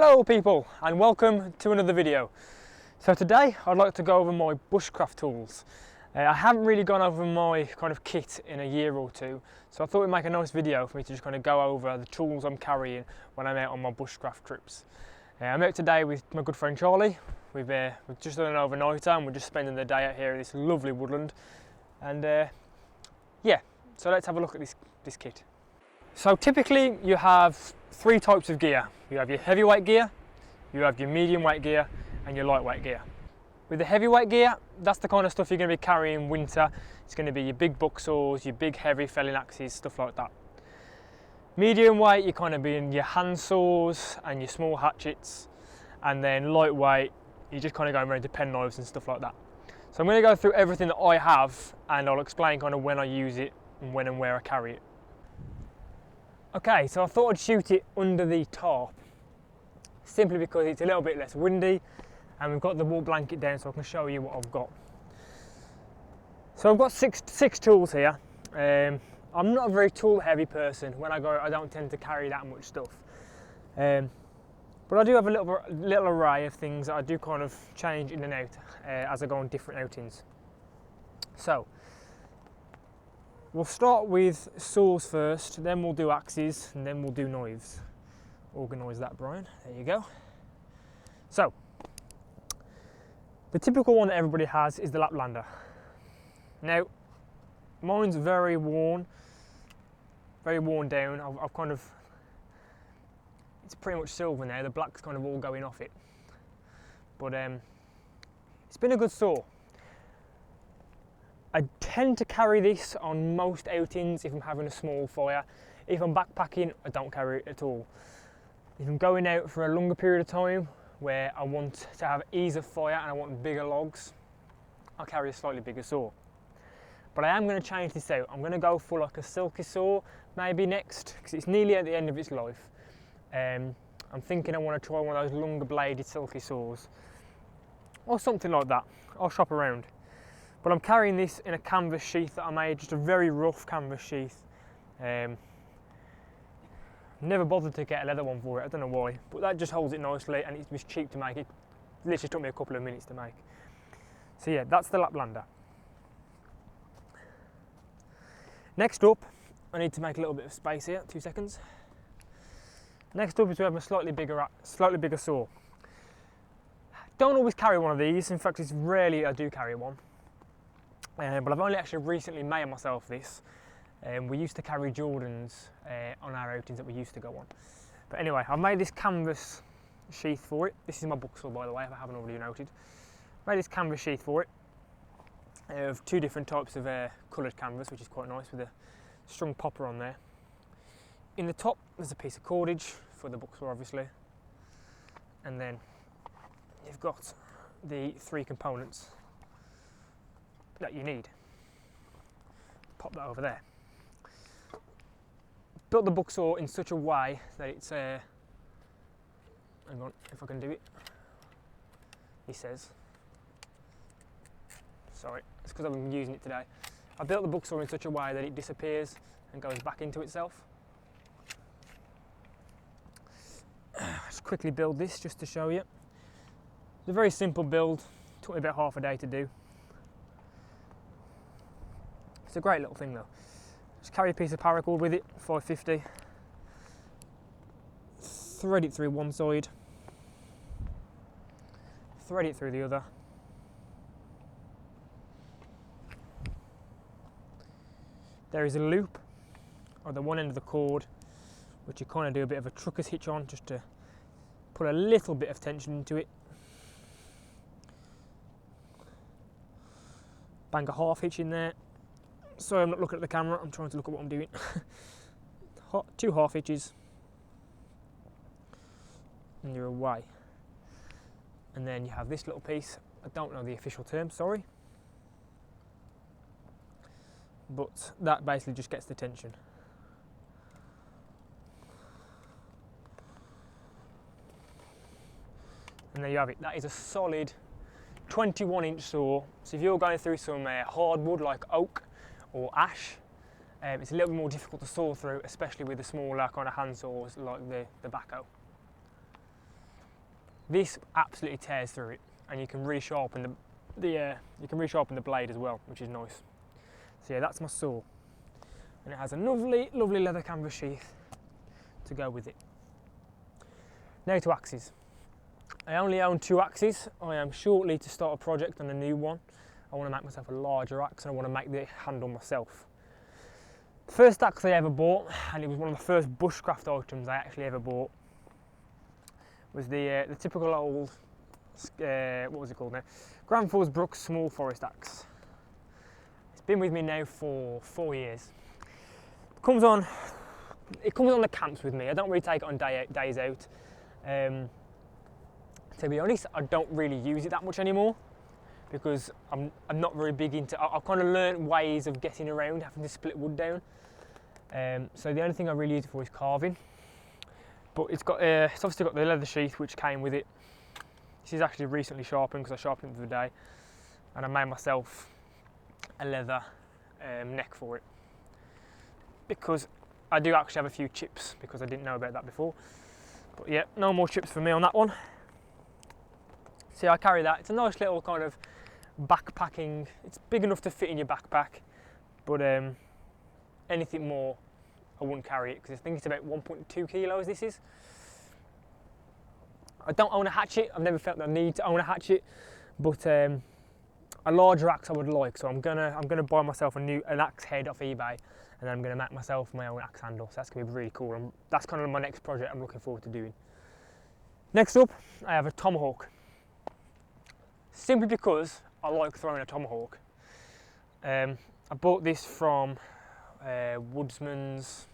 Hello people, and welcome to another video. So today I'd like to go over my bushcraft tools. I haven't really gone over my kind of kit in a year or two, so I thought it'd make a nice video for me to just kind of go over the tools I'm carrying when I'm out on my bushcraft trips. I'm out today with my good friend Charlie. We've just done an overnighter and we're just spending the day out here in this lovely woodland. And yeah, so let's have a look at this kit. So typically you have three types of gear. You have your heavyweight gear, you have your medium weight gear, and your lightweight gear. With the heavyweight gear, that's the kind of stuff you're going to be carrying in winter. It's going to be your big bucksaws, your big heavy felling axes, stuff like that. Medium weight, you're kind of being your hand saws and your small hatchets, and then lightweight, you're just kind of going around to pen knives and stuff like that. So I'm going to go through everything that I have, and I'll explain kind of when I use it and when and where I carry it. Okay, so I thought I'd shoot it under the tarp, simply because it's a little bit less windy and we've got the wool blanket down so I can show you what I've got. So I've got six tools here. I'm not a very tool heavy person. When I go, I don't tend to carry that much stuff. But I do have a little array of things that I do kind of change in and out as I go on different outings. So we'll start with saws first, then we'll do axes, and then we'll do knives. Organise that, Brian. There you go. So, the typical one that everybody has is the Laplander. Now, mine's very worn down. I've kind of, it's pretty much silver now. The black's kind of all going off it. But it's been a good saw. I tend to carry this on most outings if I'm having a small fire. If I'm backpacking, I don't carry it at all. If I'm going out for a longer period of time where I want to have ease of fire and I want bigger logs, I'll carry a slightly bigger saw. But I am going to change this out. I'm going to go for like a silky saw maybe next, because it's nearly at the end of its life. I'm thinking I want to try one of those longer bladed silky saws or something like that. I'll shop around. But I'm carrying this in a canvas sheath that I made, just a very rough canvas sheath. Never bothered to get a leather one for it, I don't know why, but that just holds it nicely and it was cheap to make. It literally took me a couple of minutes to make. So yeah, that's the Laplander. Next up, I need to make a little bit of space here, 2 seconds. Next up is we have a slightly bigger saw. Don't always carry one of these, in fact it's rarely I do carry one. But I've only actually recently made myself this. We used to carry Jordans on our outings that we used to go on. But anyway, I've made this canvas sheath for it. This is my Bucksaw, by the way, if I haven't already noted. Made this canvas sheath for it of two different types of coloured canvas, which is quite nice, with a strung popper on there. In the top there's a piece of cordage for the Bucksaw, obviously, and then you've got the three components that you need. Pop that over there. Built the Bucksaw in such a way that it's hang on, if I can do it. He says. Sorry, it's because I've been using it today. I built the Bucksaw in such a way that it disappears and goes back into itself. Just quickly build this just to show you. It's a very simple build. Took me about half a day to do. It's a great little thing though. Just carry a piece of paracord with it, 550. Thread it through one side. Thread it through the other. There is a loop on the one end of the cord, which you kind of do a bit of a trucker's hitch on, just to put a little bit of tension into it. Bang a half hitch in there. Sorry, I'm not looking at the camera, I'm trying to look at what I'm doing. 2 half hitches, and you're away. And then you have this little piece, I don't know the official term, sorry. But that basically just gets the tension. And there you have it, that is a solid 21-inch saw. So if you're going through some hardwood like oak or ash, it's a little bit more difficult to saw through, especially with the smaller kind of hand saws like the backhoe. This absolutely tears through it, and you can resharpen the blade as well, which is nice. So yeah, that's my saw, and it has a lovely leather canvas sheath to go with it. Now to axes. I only own 2 axes. I am shortly to start a project on a new one. I want to make myself a larger axe, and I want to make the handle myself. The first axe I ever bought, and it was one of the first bushcraft items I actually ever bought, was the typical old, what was it called now? Granville's Brook small forest axe. It's been with me now for 4 years. It comes on the camps with me. I don't really take it on days out. To be honest, I don't really use it that much anymore because I'm not very big into. I've kind of learned ways of getting around having to split wood down. So the only thing I really use it for is carving. But it's obviously got the leather sheath which came with it. This is actually recently sharpened because I sharpened it the other day, and I made myself a leather neck for it because I do actually have a few chips because I didn't know about that before. But yeah, no more chips for me on that one. See, I carry that. It's a nice little kind of backpacking. It's big enough to fit in your backpack, but anything more, I wouldn't carry it because I think it's about 1.2 kilos. This is. I don't own a hatchet. I've never felt the need to own a hatchet, but a larger axe I would like. So I'm gonna buy myself an axe head off eBay, and then I'm gonna make myself my own axe handle. So that's gonna be really cool. That's kind of my next project I'm looking forward to doing. Next up, I have a Tomahawk. Simply because I like throwing a tomahawk. I bought this from Woodsman's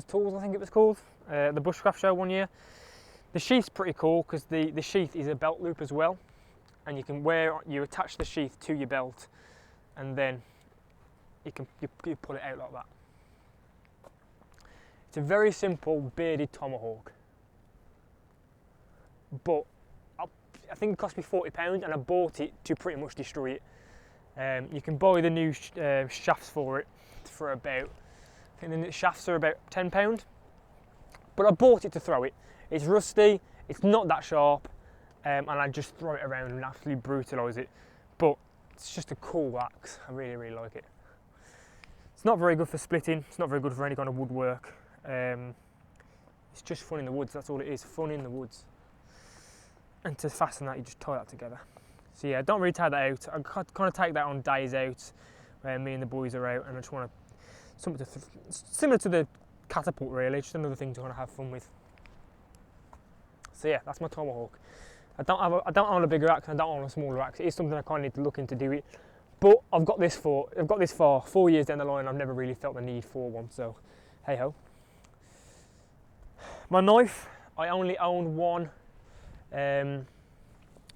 Tools, I think it was called, the Bushcraft show one year. The sheath's pretty cool because the sheath is a belt loop as well, and you attach the sheath to your belt, and then you pull it out like that. It's a very simple bearded tomahawk, but I think it cost me £40 and I bought it to pretty much destroy it. You can buy the new shafts for it for about, I think the shafts are about £10, but I bought it to throw it. It's rusty, it's not that sharp, and I just throw it around and absolutely brutalise it. But it's just a cool axe, I really like it. It's not very good for splitting, it's not very good for any kind of woodwork. It's just fun in the woods, that's all it is, fun in the woods. And to fasten that, you just tie that together. So yeah, don't really take that out. I kind of take that on days out where me and the boys are out, and I just want something similar to the catapult really, just another thing to kind of have fun with. So yeah, that's my Tomahawk. I don't own a bigger axe, I don't own a smaller axe. It is something I kind of need to look into do it. But I've got this far, 4 years down the line, I've never really felt the need for one, so hey ho. My knife, I only own one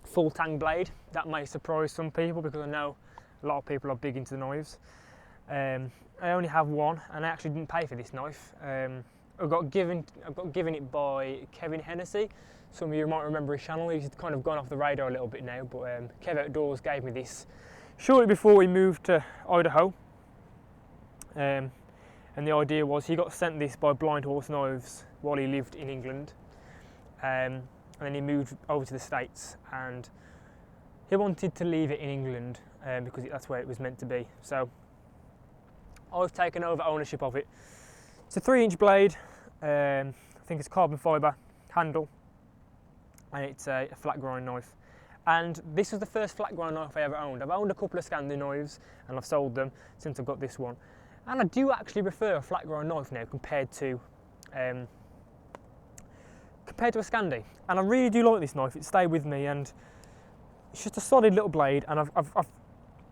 full tang blade. That may surprise some people because I know a lot of people are big into knives. I only have one, and I actually didn't pay for this knife. I got given it by Kevin Hennessy. Some of you might remember his channel. He's kind of gone off the radar a little bit now, but Kev Outdoors gave me this shortly before we moved to Idaho. And the idea was he got sent this by Blind Horse Knives while he lived in England. And then he moved over to the States, and he wanted to leave it in England because that's where it was meant to be. So I've taken over ownership of it. It's a 3-inch blade, I think it's carbon fibre handle, and it's a flat grind knife. And this was the first flat grind knife I ever owned. I've owned a couple of Scandi knives and I've sold them since I've got this one. And I do actually prefer a flat grind knife now compared to a Scandi, and I really do like this knife. It stayed with me, and it's just a solid little blade. And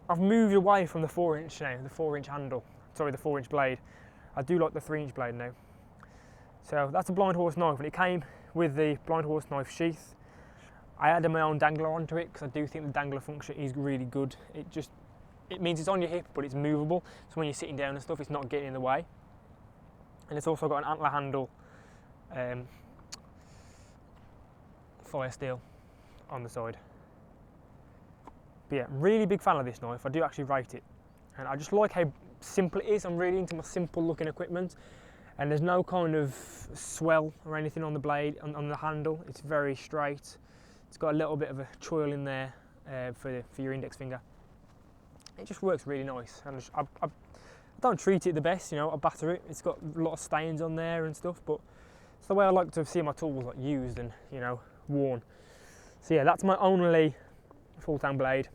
I've moved away from the 4-inch now, the 4-inch handle. Sorry, the 4-inch blade. I do like the 3-inch blade now. So that's a Blind Horse knife, and it came with the Blind Horse knife sheath. I added my own dangler onto it because I do think the dangler function is really good. It means it's on your hip, but it's movable. So when you're sitting down and stuff, it's not getting in the way. And it's also got an antler handle. Fire steel on the side. But yeah, really big fan of this knife. I do actually rate it, and I just like how simple it is. I'm really into my simple looking equipment, and there's no kind of swell or anything on the blade, on the handle. It's very straight. It's got a little bit of a choil in there for your index finger. It just works really nice, and I don't treat it the best, you know. I batter it. It's got a lot of stains on there and stuff, but it's the way I like to see my tools, like, used and, you know, worn. So yeah, that's my only full-tang blade.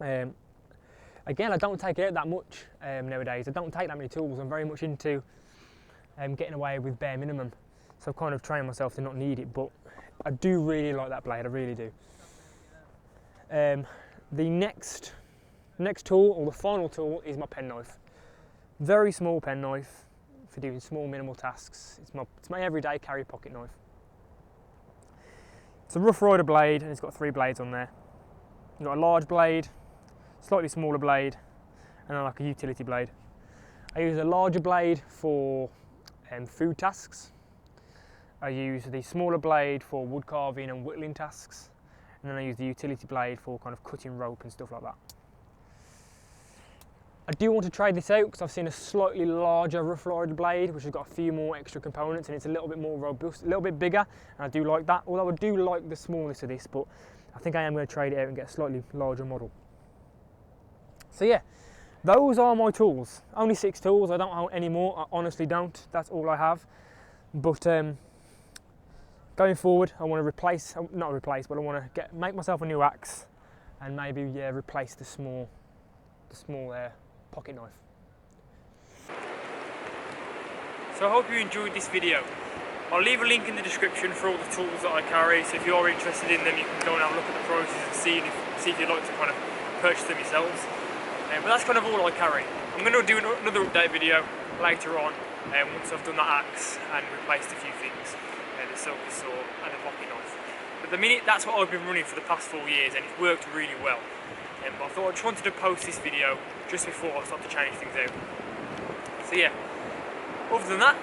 Again, I don't take it out that much nowadays. I don't take that many tools. I'm very much into getting away with bare minimum. So I've kind of trained myself to not need it, but I do really like that blade, I really do. The next tool, or the final tool, is my penknife. Very small penknife for doing small minimal tasks. It's my everyday carry pocket knife. It's a Rough Rider blade, and it's got 3 blades on there. You've got a large blade, slightly smaller blade, and then like a utility blade. I use a larger blade for food tasks. I use the smaller blade for wood carving and whittling tasks, and then I use the utility blade for kind of cutting rope and stuff like that. I do want to try this out because I've seen a slightly larger Rough Rider blade which has got a few more extra components, and it's a little bit more robust, a little bit bigger, and I do like that, although I do like the smallness of this, but I think I am going to trade it out and get a slightly larger model. So yeah, those are my tools. Only 6 tools, I don't own any more, I honestly don't, that's all I have. But going forward, I want to not replace, but I want to make myself a new axe, and maybe replace the small pocket knife. So I hope you enjoyed this video. I'll leave a link in the description for all the tools that I carry, so if you're interested in them you can go and have a look at the prices and see if you'd like to kind of purchase them yourselves. But that's kind of all I carry. I'm going to do another update video later on once I've done that axe and replaced a few things, the silver saw and the pocket knife. But at the minute, that's what I've been running for the past 4 years, and it's worked really well. But I thought I just wanted to post this video just before I start to change things out. So yeah, other than that,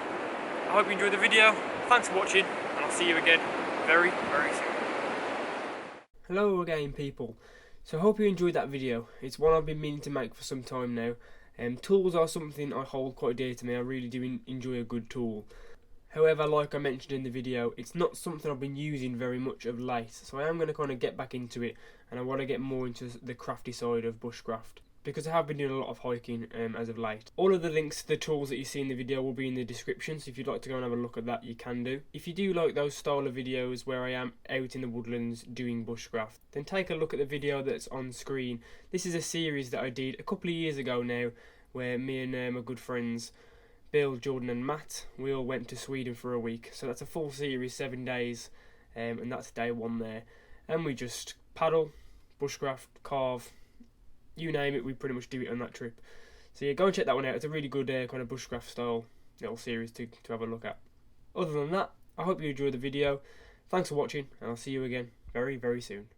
I hope you enjoyed the video. Thanks for watching, and I'll see you again very, very soon. Hello again, people. So I hope you enjoyed that video. It's one I've been meaning to make for some time now. Tools are something I hold quite dear to me. I really do enjoy a good tool. However, like I mentioned in the video, it's not something I've been using very much of late, so I am going to kind of get back into it, and I want to get more into the crafty side of bushcraft, because I have been doing a lot of hiking as of late. All of the links to the tools that you see in the video will be in the description, so if you'd like to go and have a look at that, you can do. If you do like those style of videos where I am out in the woodlands doing bushcraft, then take a look at the video that's on screen. This is a series that I did a couple of years ago now, where me and my good friends Bill, Jordan and Matt, we all went to Sweden for a week. So that's a full series, 7 days, and that's day 1 there. And we just paddle, bushcraft, carve, you name it, we pretty much do it on that trip. So yeah, go and check that one out. It's a really good kind of bushcraft style little series to have a look at. Other than that, I hope you enjoyed the video. Thanks for watching, and I'll see you again very, very soon.